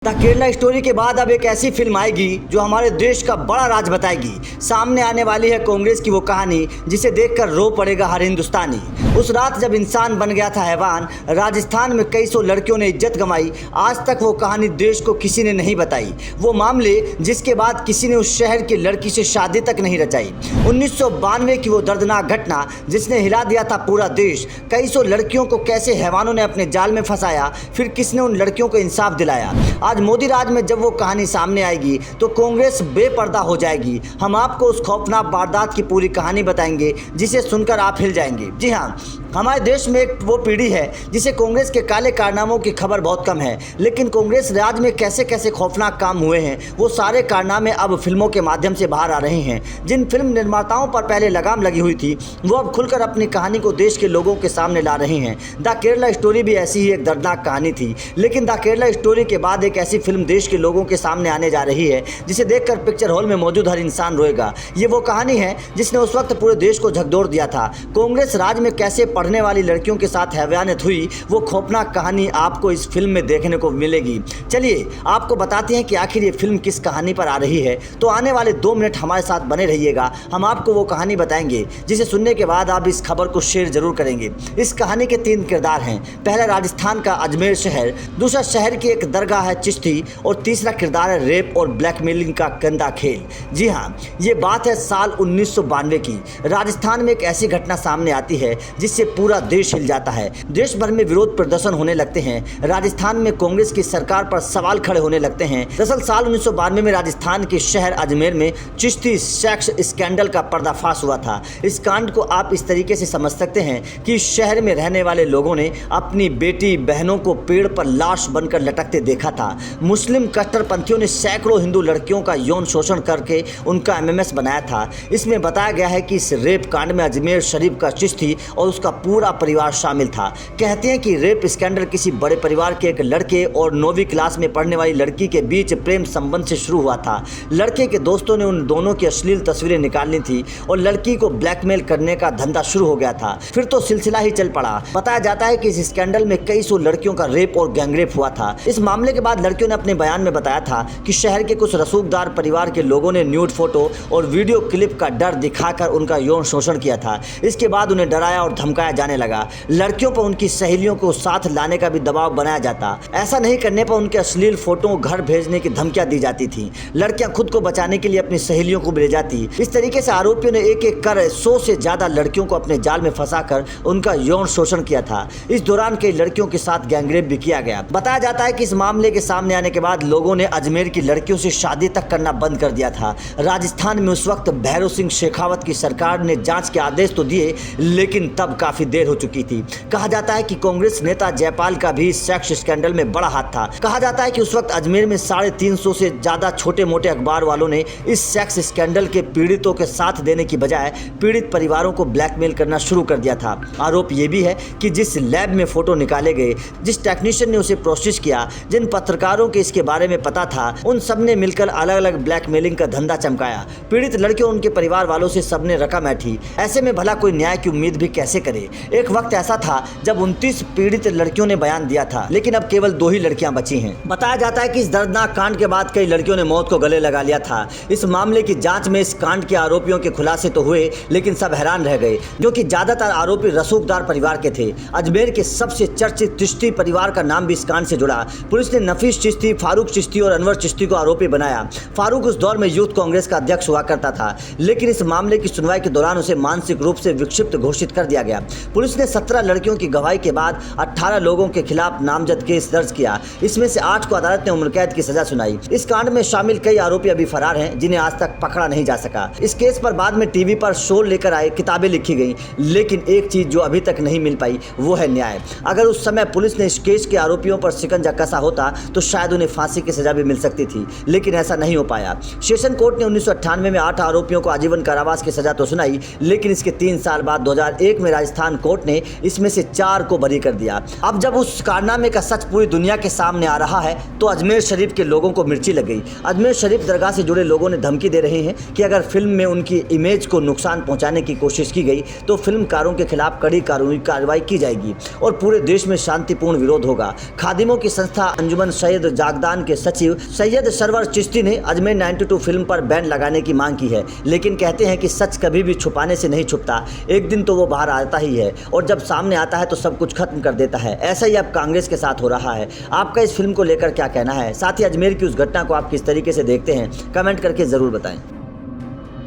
The Kerala story के बाद अब एक ऐसी फिल्म आएगी जो हमारे देश का बड़ा राज बताएगी। सामने आने वाली है कांग्रेस की वो कहानी जिसे देखकर रो पड़ेगा हर हिंदुस्तानी। उस रात जब इंसान बन गया था हैवान, राजस्थान में कई सौ लड़कियों ने इज्जत गंवाई। आज तक वो कहानी देश को किसी ने नहीं बताई। वो मामले जिसके बाद किसी ने उस शहर की लड़की से शादी तक नहीं रचाई। 1992 की वो दर्दनाक घटना जिसने हिला दिया था पूरा देश। कई सौ लड़कियों को कैसे हैवानों ने अपने जाल में फंसाया, फिर किसने उन लड़कियों को इंसाफ दिलाया। आज मोदी राज में जब वो कहानी सामने आएगी तो कांग्रेस बेपर्दा हो जाएगी। हम आपको उस खौफनाक वारदात की पूरी कहानी बताएंगे जिसे सुनकर आप हिल जाएंगे। जी हाँ, हमारे देश में एक वो पीढ़ी है जिसे कांग्रेस के काले कारनामों की खबर बहुत कम है, लेकिन कांग्रेस राज में कैसे कैसे खौफनाक काम हुए हैं वो सारे कारनामे अब फिल्मों के माध्यम से बाहर आ रहे हैं। जिन फिल्म निर्माताओं पर पहले लगाम लगी हुई थी वो अब खुलकर अपनी कहानी को देश के लोगों के सामने ला रहे हैं। द केरला स्टोरी भी ऐसी ही एक दर्दनाक कहानी थी, लेकिन द केरला स्टोरी के बाद एक ऐसी फिल्म देश के लोगों के सामने आने जा रही है जिसे देखकर पिक्चर हॉल में मौजूद हर इंसान रोएगा। ये वो कहानी है जिसने उस वक्त पूरे देश को झकझोर दिया था। कांग्रेस राज में कैसे पढ़ने वाली लड़कियों के साथ हैवानियत हुई, वो खौफनाक कहानी आपको इस फिल्म में देखने को मिलेगी। चलिए आपको बताते हैं कि आखिर ये फिल्म किस कहानी पर आ रही है। तो आने वाले 2 मिनट हमारे साथ बने रहिएगा, हम आपको वो कहानी बताएंगे जिसे सुनने के बाद आप इस खबर को शेयर जरूर करेंगे। इस कहानी के 3 किरदार हैं। पहला राजस्थान का अजमेर शहर, दूसरा शहर की एक दरगाह है चिश्ती, और तीसरा किरदार है रेप और ब्लैकमेलिंग का गंदा खेल। जी हाँ, ये बात है साल 1992 की। राजस्थान में एक ऐसी घटना सामने आती है जिससे पूरा देश हिल जाता है। देश भर में विरोध प्रदर्शन होने लगते हैं। राजस्थान में कांग्रेस की सरकार पर सवाल खड़े होने लगते हैं। दरअसल साल 1992 में राजस्थान के शहर अजमेर में चिश्ती सेक्स स्कैंडल का पर्दाफाश हुआ था। इस कांड को आप इस तरीके से समझ सकते हैं कि शहर में रहने वाले लोगों ने अपनी बेटी बहनों को पेड़ पर लाश बनकर लटकते देखा था। मुस्लिम कट्टरपंथियों ने सैकड़ों हिंदू लड़कियों का यौन शोषण करके उनका एमएमएस बनाया था। इसमें बताया गया है कि इस रेप कांड में अजमेर शरीफ का चिश्ती और उसका पूरा परिवार शामिल था। कहते हैं कि रेप स्कैंडल किसी बड़े परिवार के एक लड़के और 9वीं क्लास में पढ़ने वाली लड़की के बीच प्रेम संबंध से शुरू हुआ था। लड़के के दोस्तों ने उन दोनों की अश्लील तस्वीरें निकालनी थी और लड़की को ब्लैकमेल करने का धंधा शुरू हो गया था। फिर तो सिलसिला ही चल पड़ा। बताया जाता है कि इस स्कैंडल में कई सौ लड़कियों का रेप और गैंगरेप हुआ था। इस मामले के बाद लड़कियों ने अपने बयान में बताया था कि शहर के कुछ रसूखदार परिवार के लोगों ने न्यूड फोटो और वीडियो क्लिप का डर दिखाकर उनका यौन शोषण किया था। इसके बाद उन्हें डराया और धमकाया जाने लगा। लड़कियों पर उनकी सहेलियों को साथ लाने का भी दबाव बनाया जाता। ऐसा नहीं करने पर उनके अश्लील फोटो घर भेजने की धमकियां दी जाती थी। लड़कियां खुद को बचाने के लिए अपनी सहेलियों को ले जाती। इस तरीके से आरोपियों ने एक एक कर 100 से ज्यादा लड़कियों को अपने जाल में फंसाकर उनका यौन शोषण किया था। इस दौरान कई लड़कियों के साथ गैंगरेप भी किया गया। बताया जाता है कि इस मामले के सामने आने के बाद लोगों ने अजमेर की लड़कियों से शादी तक करना बंद कर दिया था। राजस्थान में उस वक्त भैरव सिंह शेखावत की सरकार ने जांच के आदेश तो दिए, लेकिन तब काफी देर हो चुकी थी। कहा जाता है कि कांग्रेस नेता जयपाल का भी सेक्स स्कैंडल में बड़ा हाथ था। कहा जाता है कि उस वक्त अजमेर में 350 से ज्यादा छोटे मोटे अखबार वालों ने इस सेक्स स्कैंडल के पीड़ितों के साथ देने की बजाय पीड़ित परिवारों को ब्लैकमेल करना शुरू कर दिया था। आरोप यह भी है कि जिस लैब में फोटो निकाले गए, जिस टेक्नीशियन ने उसे प्रोसेस किया, जिन पत्रकारों के इसके बारे में पता था, उन सब ने मिलकर अलग अलग ब्लैकमेलिंग का धंधा चमकाया। पीड़ित लड़कियों उनके परिवार वालों से सबने रकम ऐठी। ऐसे में भला कोई न्याय की उम्मीद भी कैसे करे। एक वक्त ऐसा था जब 29 पीड़ित लड़कियों ने बयान दिया था, लेकिन अब केवल 2 ही लड़कियां बची हैं। बताया जाता है कि इस दर्दनाक कांड के बाद कई लड़कियों ने मौत को गले लगा लिया था। इस मामले की जांच में इस कांड के आरोपियों के खुलासे तो हुए, लेकिन सब हैरान रह गए क्योंकि ज्यादातर आरोपी रसूखदार परिवार के थे। अजमेर के सबसे चर्चित चिश्ती परिवार का नाम भी इस कांड से जुड़ा। पुलिस ने नफीस चिश्ती, फारूक चिश्ती और अनवर चिश्ती को आरोपी बनाया। फारूक उस दौर में यूथ कांग्रेस का अध्यक्ष हुआ करता था, लेकिन इस मामले की सुनवाई के दौरान उसे मानसिक रूप से विक्षिप्त घोषित कर दिया गया। पुलिस ने 17 लड़कियों की गवाही के बाद 18 लोगों के खिलाफ नामजद केस दर्ज किया। इसमें से 8 को अदालत ने उम्र कैद की सजा सुनाई। इस कांड में शामिल कई आरोपी अभी फरार हैं, जिन्हें आज तक पकड़ा नहीं जा सका। इस केस पर बाद में टीवी पर शो लेकर आए, किताबें लिखी गई, लेकिन एक चीज जो अभी तक नहीं मिल पाई वो है न्याय। अगर उस समय पुलिस ने इस केस के आरोपियों पर शिकंजा कसा होता तो शायद उन्हें फांसी की सजा भी मिल सकती थी, लेकिन ऐसा नहीं हो पाया। सेशन कोर्ट ने 1998 में 8 आरोपियों को आजीवन कारावास की सजा तो सुनाई, लेकिन इसके 3 साल बाद 2001 में राजस्थान कोर्ट ने इसमें से 4 को बरी कर दिया। अब जब उस कारनामे का सच पूरी दुनिया के सामने आ रहा है तो अजमेर शरीफ के लोगों को मिर्ची लग गई। अजमेर शरीफ दरगाह से जुड़े लोगों ने धमकी दे रहे हैं कि अगर फिल्म में उनकी इमेज को नुकसान पहुंचाने की कोशिश की गई तो फिल्मकारों के खिलाफ कड़ी कार्रवाई की जाएगी और पूरे देश में शांतिपूर्ण विरोध होगा। खादिमों की संस्था अंजुमन सैयद जागदान के सचिव सैयद सरवर चिश्ती ने अजमेर 92 फिल्म पर बैन लगाने की मांग की है, लेकिन कहते हैं कि सच कभी भी छुपाने से नहीं छुपता, एक दिन तो वो बाहर आता ही है और जब सामने आता है तो सब कुछ खत्म कर देता है। ऐसा ही अब कांग्रेस के साथ हो रहा है। आपका इस फिल्म को लेकर क्या कहना है? साथ ही अजमेर की उस घटना को आप किस तरीके से देखते हैं, कमेंट करके ज़रूर बताएं।